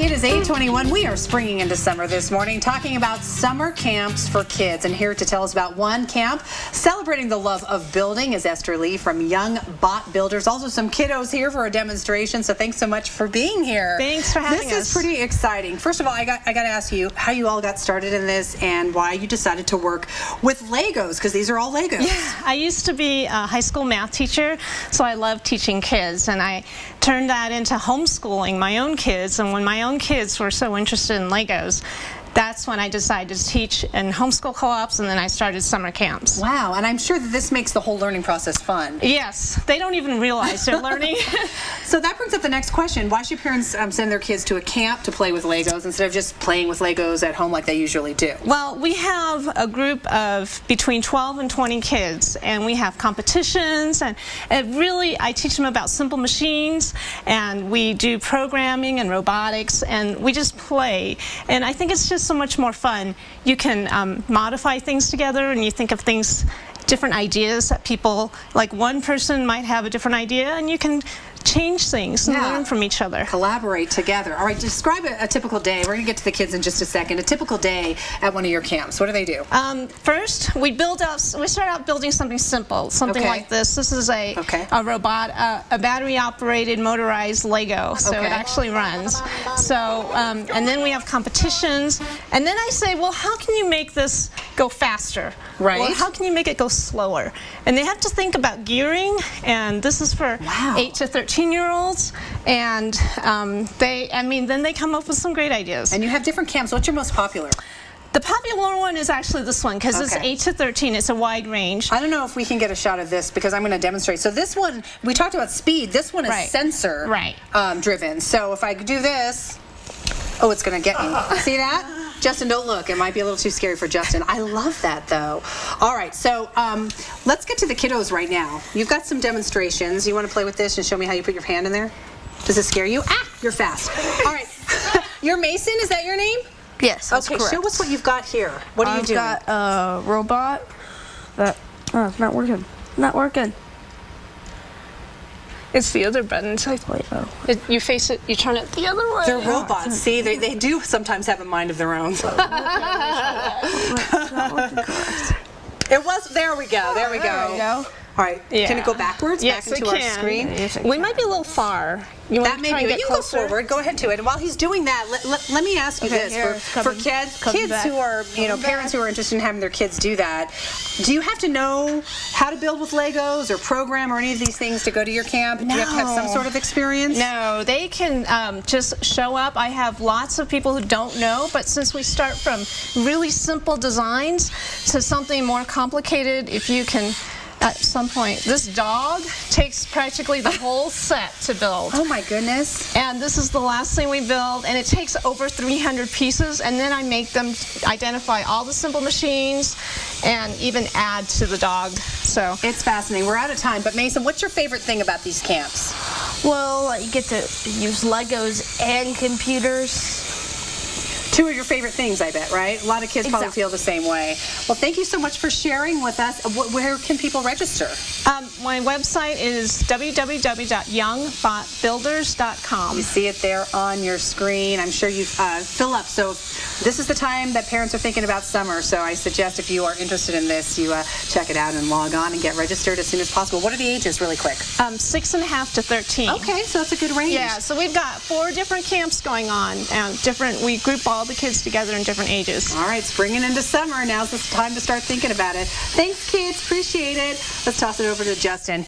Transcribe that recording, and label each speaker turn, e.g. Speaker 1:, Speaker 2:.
Speaker 1: It is 8:21. We are springing into summer this morning, talking about summer camps for kids. And here to tell us about one camp celebrating the love of building is Esther Lee from Young Bot Builders. Also some kiddos here for a demonstration, so thanks so much for being here.
Speaker 2: Thanks for having us.
Speaker 1: This is pretty exciting. First of all, I got to ask you how you all got started in this and why you decided to work with Legos, because these are all Legos.
Speaker 2: Yeah, I used to be a high school math teacher, so I love teaching kids, and I turned that into homeschooling my own kids. And when my own kids were so interested in Legos, that's when I decided to teach in homeschool co-ops, and then I started summer camps.
Speaker 1: Wow, and I'm sure that this makes the whole learning process fun.
Speaker 2: Yes, they don't even realize they're learning.
Speaker 1: So that brings up the next question. Why should parents send their kids to a camp to play with Legos instead of just playing with Legos at home like they usually do?
Speaker 2: Well, we have a group of between 12 and 20 kids, and we have competitions, and really I teach them about simple machines, and we do programming and robotics, and we just play. And I think it's just so much more fun. You can modify things together, and you think of things, different ideas that people, like one person might have a different idea, and you can change things and learn from each other.
Speaker 1: Collaborate together. All right, describe a typical day. We're going to get to the kids in just a second. A typical day at one of your camps. What do they do?
Speaker 2: First, we start out building something simple, something like this. This is a robot, a battery-operated motorized Lego, so it actually runs. So, and then we have competitions, and then I say, well, how can you make this go faster?
Speaker 1: Right.
Speaker 2: Or how can you make it go slower? And they have to think about gearing, and this is for 8 to 13-year-olds, and then they come up with some great ideas.
Speaker 1: And you have different camps. What's your most popular?
Speaker 2: The popular one is actually this one, because it's 8 to 13. It's a wide range.
Speaker 1: I don't know if we can get a shot of this, because I'm going to demonstrate. So this one, we talked about speed. This one is sensor driven. So if I do this, oh, it's going to get me. See that? Justin, don't look. It might be a little too scary for Justin. I love that, though. All right, so let's get to the kiddos right now. You've got some demonstrations. You want to play with this and show me how you put your hand in there? Does it scare you? Ah, you're fast. All right. You're Mason, is that your name?
Speaker 3: Yes, that's correct.
Speaker 1: Show us what you've got here. What are you doing?
Speaker 3: I've got a robot that, it's not working. Not working.
Speaker 2: It's the other button. So you face it, you turn it the other way.
Speaker 1: They're robots. See, they do sometimes have a mind of their own. It was, there we go. There we go. All right, can it go backwards?
Speaker 2: Yes,
Speaker 1: back into our screen?
Speaker 2: We might be a little far. You
Speaker 1: that may be. You can go forward. Go ahead to it. And while he's doing that, let me ask you this: for kids who are, parents who are interested in having their kids do that, do you have to know how to build with Legos or program or any of these things to go to your camp?
Speaker 2: No.
Speaker 1: Do you have to have some sort of experience?
Speaker 2: No, they can just show up. I have lots of people who don't know, but since we start from really simple designs to something more complicated, if you can. At some point, this dog takes practically the whole set to build.
Speaker 1: Oh my goodness.
Speaker 2: And this is the last thing we build, and it takes over 300 pieces, and then I make them identify all the simple machines and even add to the dog. So
Speaker 1: it's fascinating. We're out of time, but Mason, what's your favorite thing about these camps?
Speaker 3: Well, you get to use Legos and computers.
Speaker 1: Two of your favorite things, I bet, right? A lot of kids probably feel the same way. Well, thank you so much for sharing with us. Where can people register?
Speaker 2: My website is www.youngbotbuilders.com.
Speaker 1: You see it there on your screen. I'm sure you fill up. So this is the time that parents are thinking about summer. So I suggest if you are interested in this, you check it out and log on and get registered as soon as possible. What are the ages, really quick?
Speaker 2: 6.5 to 13.
Speaker 1: Okay, so that's a good range.
Speaker 2: Yeah, so we've got 4 different camps going on, and we group all the kids together in different ages.
Speaker 1: All right, springing into summer. Now's the time to start thinking about it. Thanks, kids. Appreciate it. Let's toss it over to Justin.